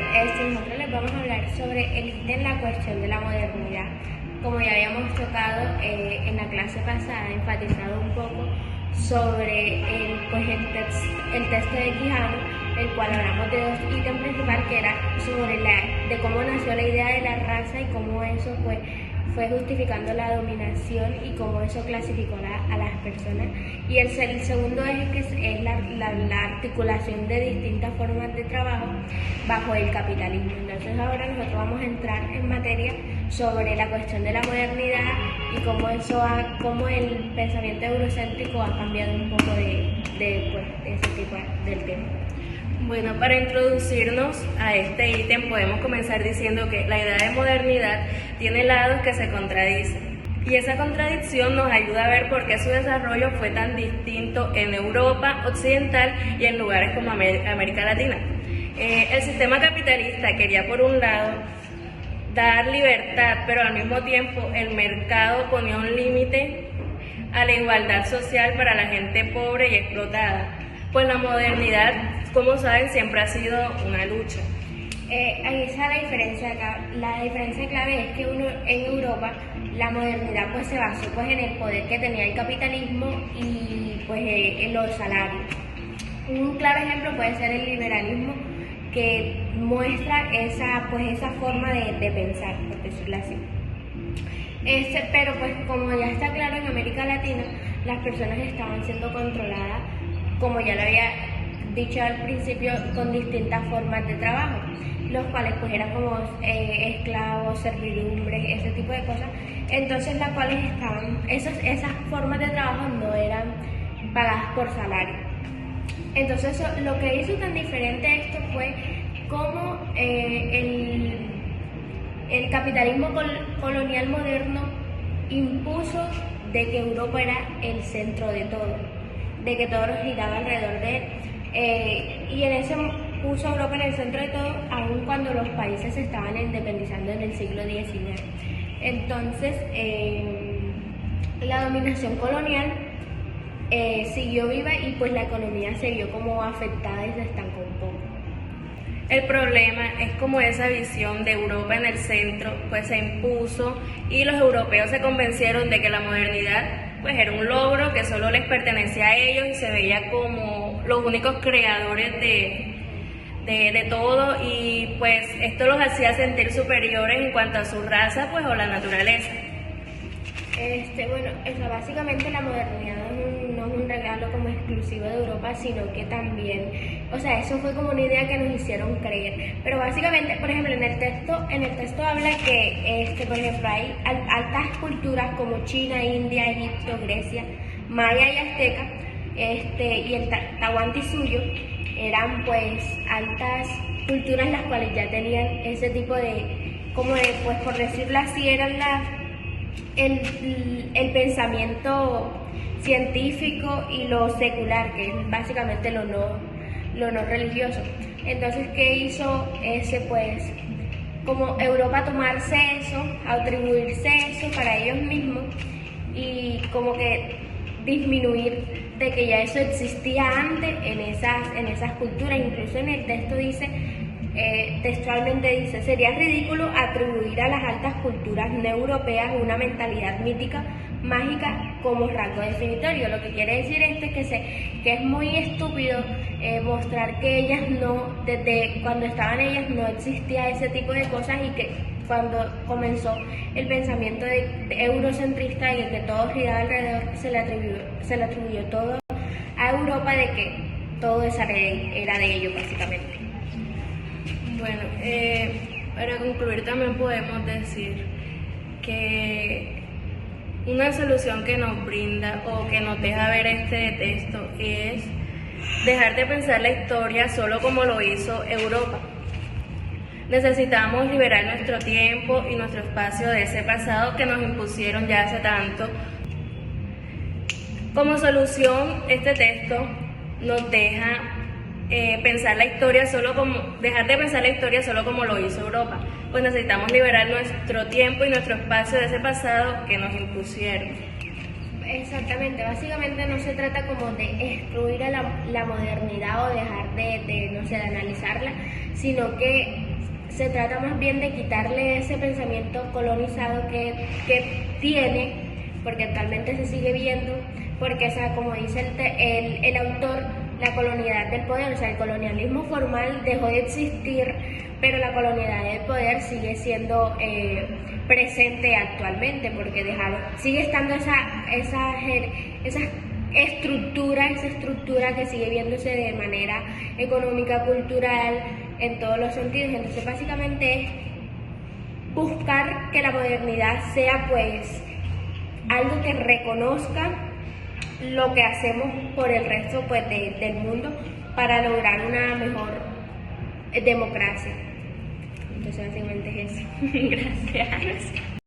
Nosotros les vamos a hablar sobre el ítem la cuestión de la modernidad. Como ya habíamos tocado en la clase pasada, enfatizado un poco sobre el texto de Quijano, el cual hablamos de dos ítems principales, que era sobre de cómo nació la idea de la raza y cómo eso fue justificando la dominación y cómo eso clasificó a las personas. Y el segundo eje, que es la articulación de distintas formas de trabajo bajo el capitalismo. Entonces ahora nosotros vamos a entrar en materia sobre la cuestión de la modernidad y cómo el pensamiento eurocéntrico ha cambiado un poco de ese tipo del tema. Bueno, para introducirnos a este ítem podemos comenzar diciendo que la idea de modernidad tiene lados que se contradicen. Y esa contradicción nos ayuda a ver por qué su desarrollo fue tan distinto en Europa occidental y en lugares como América Latina. El sistema capitalista quería, por un lado, dar libertad, pero al mismo tiempo el mercado ponía un límite a la igualdad social para la gente pobre y explotada. Pues la modernidad, como saben, siempre ha sido una lucha. Ahí está la diferencia acá. La diferencia clave es que en Europa la modernidad pues se basó pues en el poder que tenía el capitalismo y pues en los salarios. Un claro ejemplo puede ser el liberalismo, que muestra esa forma de pensar, por decirlo así. Pero pues como ya está claro, en América Latina las personas estaban siendo controladas, como ya lo había dicho al principio, con distintas formas de trabajo, los cuales pues eran como esclavos, servidumbres, ese tipo de cosas. Entonces las cuales esas formas de trabajo no eran pagadas por salario. Entonces lo que hizo tan diferente esto fue cómo el capitalismo colonial moderno impuso de que Europa era el centro de todo, de que todo giraba alrededor de él, y en ese puso a Europa en el centro de todo, aun cuando los países se estaban independizando en el siglo XIX. Entonces la dominación colonial siguió viva y pues la economía se vio como afectada y se estancó un poco. El problema es como esa visión de Europa en el centro pues se impuso y los europeos se convencieron de que la modernidad pues era un logro que solo les pertenecía a ellos y se veía como los únicos creadores de todo, y pues esto los hacía sentir superiores en cuanto a su raza pues o la naturaleza. Bueno, básicamente la modernidad no es un regalo como exclusivo de Europa, sino que también, eso fue como una idea que nos hicieron creer. Pero básicamente, por ejemplo, en el texto habla que, por ejemplo, hay altas culturas como China, India, Egipto, Grecia, Maya y Azteca, y el Tahuantinsuyo eran pues altas culturas las cuales ya tenían ese tipo pues por decirlo así, eran el pensamiento científico y lo secular, que es básicamente lo no religioso. Entonces, ¿qué hizo pues como Europa tomarse eso, atribuirse eso para ellos mismos y como que disminuir de que ya eso existía antes en esas culturas? Incluso en el texto dice, textualmente dice: sería ridículo atribuir a las altas culturas no europeas una mentalidad mítica, mágica como rasgo definitorio. Lo que quiere decir esto es que es muy estúpido mostrar que desde cuando estaban ellas no existía ese tipo de cosas, y que cuando comenzó el pensamiento eurocentrista y de que todo giraba alrededor, se le atribuyó todo a Europa, de que todo eso era de ellos básicamente. Bueno, para concluir también podemos decir que una solución que nos brinda o que nos deja ver este texto es dejar de pensar la historia solo como lo hizo Europa. Necesitamos liberar nuestro tiempo y nuestro espacio de ese pasado que nos impusieron ya hace tanto. Como solución, este texto nos deja dejar de pensar la historia solo como lo hizo Europa, pues necesitamos liberar nuestro tiempo y nuestro espacio de ese pasado que nos impusieron. Exactamente, básicamente no se trata como de excluir a la modernidad o dejar de analizarla, sino que se trata más bien de quitarle ese pensamiento colonizado que tiene, porque actualmente se sigue viendo, porque, o sea, como dice el autor, la colonialidad del poder, o sea, el colonialismo formal dejó de existir, pero la colonialidad del poder sigue siendo presente actualmente, porque sigue estando esa estructura que sigue viéndose de manera económica, cultural, en todos los sentidos. Entonces, básicamente es buscar que la modernidad sea, pues, algo que reconozca lo que hacemos por el resto, pues, del mundo para lograr una mejor democracia. Entonces, básicamente es eso. Gracias.